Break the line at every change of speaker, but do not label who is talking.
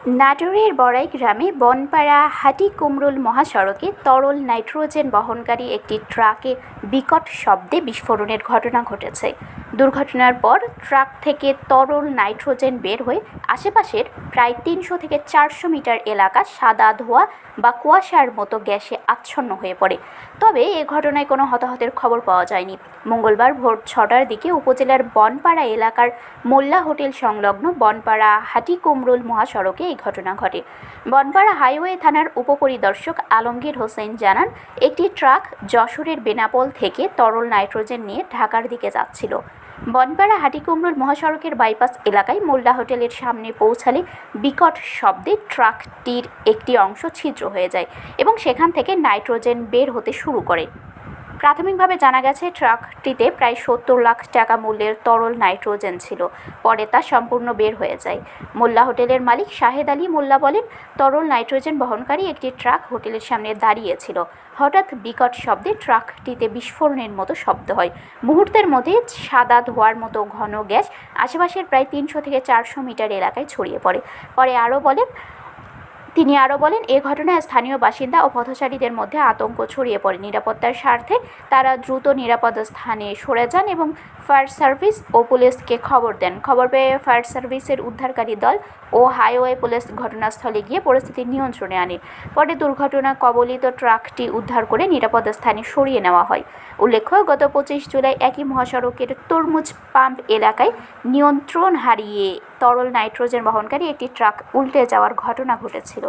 নাটোরের বড়াই গ্রামে বনপাড়া হাটিকুমরুল মহাসড়কে তরল নাইট্রোজেন বহনকারী একটি ট্রাকে বিকট শব্দে বিস্ফোরণের ঘটনা ঘটেছে। দুর্ঘটনার পর ট্রাক থেকে তরল নাইট্রোজেন বের হয়ে আশেপাশের প্রায় ৩০০ থেকে ৪০০ মিটার এলাকা সাদা ধোঁয়া বা কুয়াশার মতো গ্যাসে আচ্ছন্ন হয়ে পড়ে। তবে এ ঘটনায় কোনো হতাহতের খবর পাওয়া যায়নি। মঙ্গলবার ভোর ৬টার দিকে উপজেলার বনপাড়া এলাকার মোল্লা হোটেল সংলগ্ন বনপাড়া হাটিকুমরুল মহাসড়কে এই ঘটনা ঘটে। বনপাড়া হাইওয়ে থানার উপপরিদর্শক আলমগীর হোসেন জানান, একটি ট্রাক যশোরের বেনাপোল থেকে তরল নাইট্রোজেন নিয়ে ঢাকার দিকে যাচ্ছিল। বনপাড়া হাটিকুমরুল মহাসড়কের বাইপাস এলাকায় মোল্লা হোটেলের সামনে পৌঁছালে বিকট শব্দে ট্রাকটির একটি অংশ ছিদ্র হয়ে যায় এবং সেখান থেকে নাইট্রোজেন বের হতে শুরু করে। প্রাথমিকভাবে জানা গেছে, ট্রাকটিতে প্রায় ৭০ লাখ টাকা মূল্যের তরল নাইট্রোজেন ছিল। পরে তা সম্পূর্ণ বের হয়ে যায়। মোল্লা হোটেলের মালিক শাহেদ আলী মোল্লা বলেন, তরল নাইট্রোজেন বহনকারী একটি ট্রাক হোটেলের সামনে দাঁড়িয়েছিল। হঠাৎ বিকট শব্দে ট্রাকটিতে বিস্ফোরণের মতো শব্দ হয়। মুহূর্তের মধ্যে সাদা ধোঁয়ার মতো ঘন গ্যাস আশেপাশের প্রায় ৩০০ থেকে ৪০০ মিটার এলাকায় ছড়িয়ে পড়ে। তিনি আরও বলেন, এ ঘটনায় স্থানীয় বাসিন্দা ও পথচারীদের মধ্যে আতঙ্ক ছড়িয়ে পড়ে। নিরাপত্তার স্বার্থে তারা দ্রুত নিরাপদ স্থানে সরে যান এবং ফায়ার সার্ভিস ও পুলিশকে খবর দেন। খবর পেয়ে ফায়ার সার্ভিসের উদ্ধারকারী দল ও হাইওয়ে পুলিশ ঘটনাস্থলে গিয়ে পরিস্থিতি নিয়ন্ত্রণে আনে। পরে দুর্ঘটনা কবলিত ট্রাকটি উদ্ধার করে নিরাপদ স্থানে সরিয়ে নেওয়া হয়। উল্লেখ্য, গত ২৫ জুলাই একই মহাসড়কের তরমুজ পাম্প এলাকায় নিয়ন্ত্রণ হারিয়ে তরল নাইট্রোজেন বহনকারী একটি ট্রাক উল্টে যাওয়ার ঘটনা ঘটেছিল।